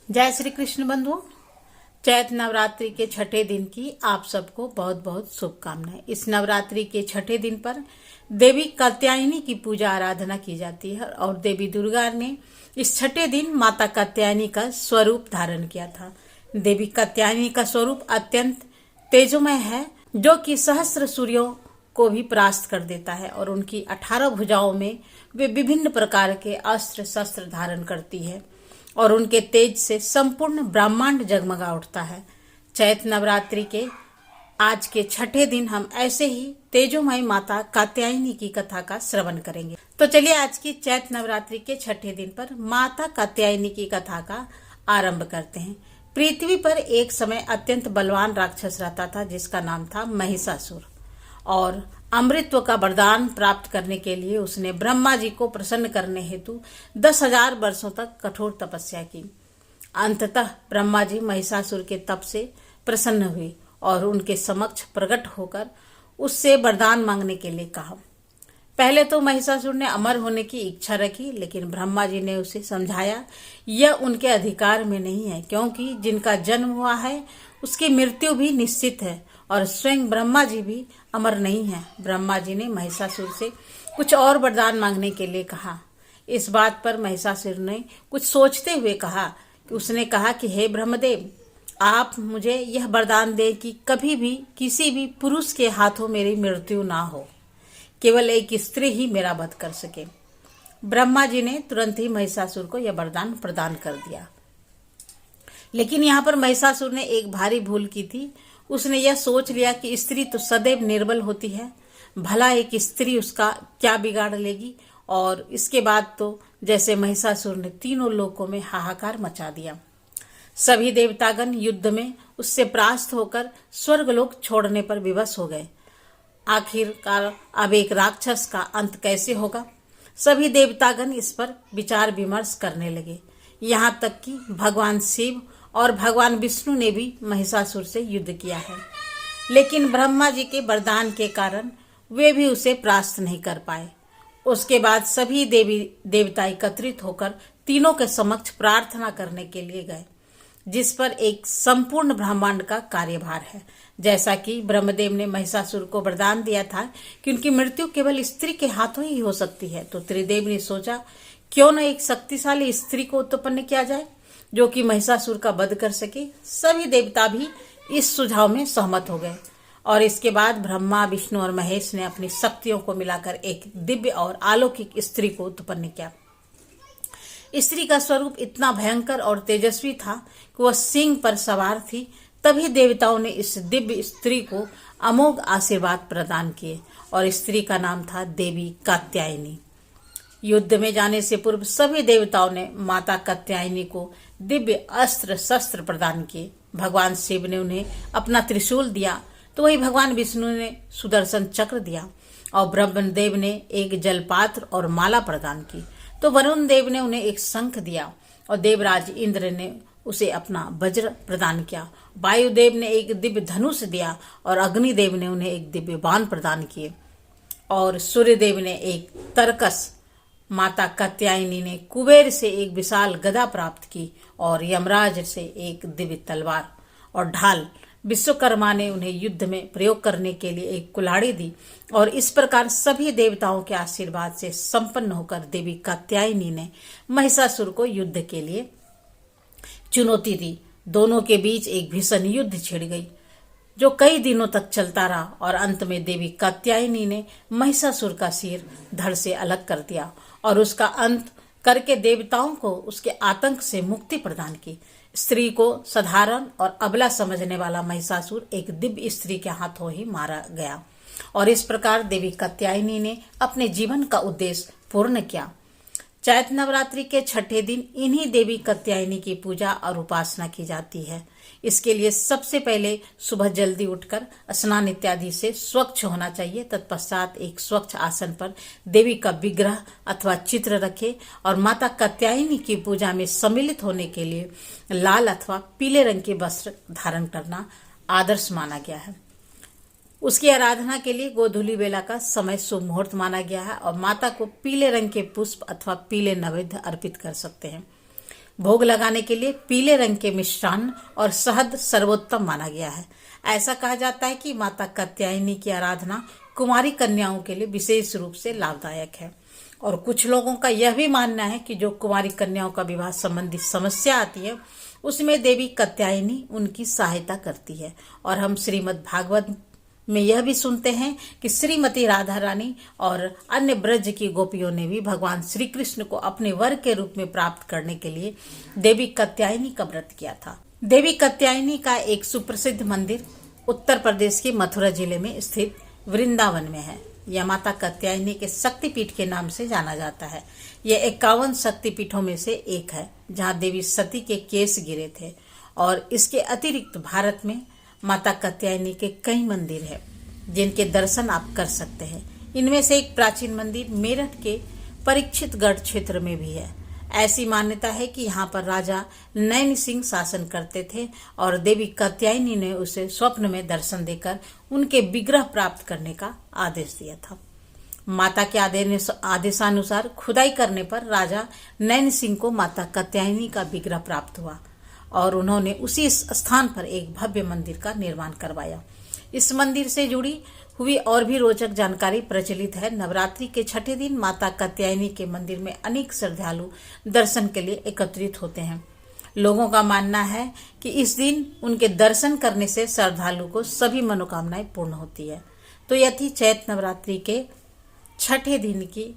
जय श्री कृष्ण बंधुओं। चैत नवरात्रि के छठे दिन की आप सबको बहुत बहुत शुभकामनाएं। इस नवरात्रि के छठे दिन पर देवी कात्यायनी की पूजा आराधना की जाती है और देवी दुर्गा ने इस छठे दिन माता कात्यायनी का स्वरूप धारण किया था। देवी कात्यायनी का स्वरूप अत्यंत तेजोमय है, जो कि सहस्त्र सूर्यों को भी परास्त कर देता है और उनकी 18 भुजाओं में वे विभिन्न प्रकार के अस्त्र शस्त्र धारण करती है और उनके तेज से संपूर्ण ब्रह्मांड जगमगा उठता है। चैत नवरात्रि के आज के छठे दिन हम ऐसे ही तेजोमय माता कात्यायनी की कथा का श्रवण करेंगे। तो चलिए आज की चैत नवरात्रि के छठे दिन पर माता कात्यायनी की कथा का आरंभ करते हैं। पृथ्वी पर एक समय अत्यंत बलवान राक्षस रहता था जिसका नाम था महिषासुर, और अमृतत्व का वरदान प्राप्त करने के लिए उसने ब्रह्मा जी को प्रसन्न करने हेतु 10,000 वर्षों तक कठोर तपस्या की। अंततः ब्रह्मा जी महिषासुर के तप से प्रसन्न हुए और उनके समक्ष प्रकट होकर उससे वरदान मांगने के लिए कहा। पहले तो महिषासुर ने अमर होने की इच्छा रखी, लेकिन ब्रह्मा जी ने उसे समझाया यह उनके अधिकार में नहीं है, क्योंकि जिनका जन्म हुआ है उसकी मृत्यु भी निश्चित है और स्वयं ब्रह्मा जी भी अमर नहीं है। ब्रह्मा जी ने महिषासुर से कुछ और वरदान मांगने के लिए कहा। इस बात पर महिषासुर ने कुछ सोचते हुए कहा कि उसने कहा कि हे ब्रह्मदेव, आप मुझे यह वरदान दें कि कभी भी किसी भी पुरुष के हाथों मेरी मृत्यु ना हो, केवल एक स्त्री ही मेरा वध कर सके। ब्रह्मा जी ने तुरंत ही महिषासुर को यह वरदान प्रदान कर दिया। लेकिन यहाँ पर महिषासुर ने एक भारी भूल की थी। उसने यह सोच लिया कि स्त्री तो सदैव निर्बल होती है, भला एक स्त्री उसका क्या बिगाड़ लेगी। और इसके बाद तो जैसे महिषासुर ने तीनों लोकों में हाहाकार मचा दिया। सभी देवतागण युद्ध में उससे परास्त होकर स्वर्गलोक छोड़ने पर विवश हो गए। आखिरकार अब एक राक्षस का अंत कैसे होगा, सभी देवतागण इस पर विचार विमर्श करने लगे। यहाँ तक कि भगवान शिव और भगवान विष्णु ने भी महिषासुर से युद्ध किया है, लेकिन ब्रह्मा जी के वरदान के कारण वे भी उसे परास्त नहीं कर पाए। उसके बाद सभी देवी देवता एकत्रित होकर तीनों के समक्ष प्रार्थना करने के लिए गए, जिस पर एक संपूर्ण ब्रह्मांड का कार्यभार है। जैसा कि ब्रह्मदेव ने महिषासुर को वरदान दिया था कि उनकी मृत्यु केवल स्त्री के हाथों ही हो सकती है, तो त्रिदेव ने सोचा क्यों न एक शक्तिशाली स्त्री को उत्पन्न किया जाए जो कि महिषासुर का वध कर सके। सभी देवता भी इस सुझाव में सहमत हो गए और इसके बाद ब्रह्मा, विष्णु और महेश ने अपनी शक्तियों को मिलाकर एक दिव्य और अलौकिक स्त्री को उत्पन्न किया। स्त्री का स्वरूप इतना भयंकर और तेजस्वी था कि वह सिंह पर सवार थी। तभी देवताओं ने इस दिव्य स्त्री को अमोघ आशीर्वाद प्रदान किए और स्त्री का नाम था देवी कात्यायनी। युद्ध में जाने से पूर्व सभी देवताओं ने माता कात्यायनी को दिव्य अस्त्र शस्त्र प्रदान किए। भगवान शिव ने उन्हें अपना त्रिशूल दिया, तो वही भगवान विष्णु ने सुदर्शन चक्र दिया और ब्रह्मदेव ने एक जलपात्र और माला प्रदान की, तो वरुण देव ने उन्हें एक शंख दिया और देवराज इंद्र ने उसे अपना वज्र प्रदान किया। वायुदेव ने एक दिव्य धनुष दिया और अग्निदेव ने उन्हें एक दिव्य बाण प्रदान किए और सूर्यदेव ने एक तरकस। माता कात्यायनी ने कुबेर से एक विशाल गदा प्राप्त की और यमराज से एक दिव्य तलवार और ढाल। विश्वकर्मा ने उन्हें युद्ध में प्रयोग करने के लिए एक कुल्हाड़ी दी और इस प्रकार सभी देवताओं के आशीर्वाद से संपन्न होकर देवी कात्यायनी ने महिषासुर को युद्ध के लिए चुनौती दी। दोनों के बीच एक भीषण युद्ध छिड़ गई जो कई दिनों तक चलता रहा और अंत में देवी कात्यायनी ने महिषासुर का सिर धड़ से अलग कर दिया और उसका अंत करके देवताओं को उसके आतंक से मुक्ति प्रदान की। स्त्री को साधारण और अबला समझने वाला महिषासुर एक दिव्य स्त्री के हाथों ही मारा गया और इस प्रकार देवी कात्यायनी ने अपने जीवन का उद्देश्य पूर्ण किया। चैत नवरात्रि के छठे दिन इन्हीं देवी कात्यायनी की पूजा और उपासना की जाती है। इसके लिए सबसे पहले सुबह जल्दी उठकर स्नान इत्यादि से स्वच्छ होना चाहिए। तत्पश्चात एक स्वच्छ आसन पर देवी का विग्रह अथवा चित्र रखें और माता कात्यायनी की पूजा में सम्मिलित होने के लिए लाल अथवा पीले रंग के वस्त्र धारण करना आदर्श माना गया है। उसकी आराधना के लिए गोधूली बेला का समय शुभ मुहूर्त माना गया है और माता को पीले रंग के पुष्प अथवा पीले नैवेद्य अर्पित कर सकते हैं। भोग लगाने के लिए पीले रंग के मिष्टान्न और शहद सर्वोत्तम माना गया है। ऐसा कहा जाता है कि माता कात्यायनी की आराधना कुमारी कन्याओं के लिए विशेष रूप से लाभदायक है। और कुछ लोगों का यह भी मानना है कि जो कुमारी कन्याओं का विवाह संबंधी समस्या आती है उसमें देवी कात्यायनी उनकी सहायता करती है। और हम श्रीमद् भागवत में यह भी सुनते हैं कि श्रीमती राधा रानी और अन्य ब्रज की गोपियों ने भी भगवान श्री कृष्ण को अपने वर के रूप में प्राप्त करने के लिए देवी कात्यायनी का व्रत किया था। देवी कात्यायनी का एक सुप्रसिद्ध मंदिर उत्तर प्रदेश के मथुरा जिले में स्थित वृंदावन में है। यह माता कात्यायनी के शक्तिपीठ के नाम से जाना जाता है। यह 51 शक्तिपीठों में से एक है जहां देवी सती के केस गिरे थे। और इसके अतिरिक्त भारत में माता कात्यायनी के कई मंदिर हैं जिनके दर्शन आप कर सकते हैं। इनमें से एक प्राचीन मंदिर मेरठ के परीक्षितगढ़ क्षेत्र में भी है। ऐसी मान्यता है कि यहाँ पर राजा नैन सिंह शासन करते थे और देवी कात्यायनी ने उसे स्वप्न में दर्शन देकर उनके विग्रह प्राप्त करने का आदेश दिया था। माता के आदेशानुसार खुदाई करने पर राजा नैन सिंह को माता कात्यायनी का विग्रह प्राप्त हुआ और उन्होंने उसी स्थान पर एक भव्य मंदिर का निर्माण करवाया। इस मंदिर से जुड़ी हुई और भी रोचक जानकारी प्रचलित है। नवरात्रि के छठे दिन माता कात्यायनी के मंदिर में अनेक श्रद्धालु दर्शन के लिए एकत्रित होते हैं। लोगों का मानना है कि इस दिन उनके दर्शन करने से श्रद्धालु को सभी मनोकामनाएं पूर्ण होती है। तो यह थी चैत्र नवरात्रि के छठे दिन की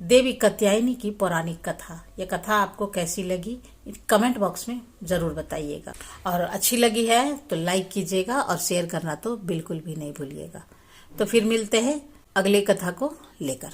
देवी कात्यायनी की पौराणिक कथा। यह कथा आपको कैसी लगी कमेंट बॉक्स में जरूर बताइएगा। और अच्छी लगी है तो लाइक कीजिएगा और शेयर करना तो बिल्कुल भी नहीं भूलिएगा। तो फिर मिलते हैं अगले कथा को लेकर।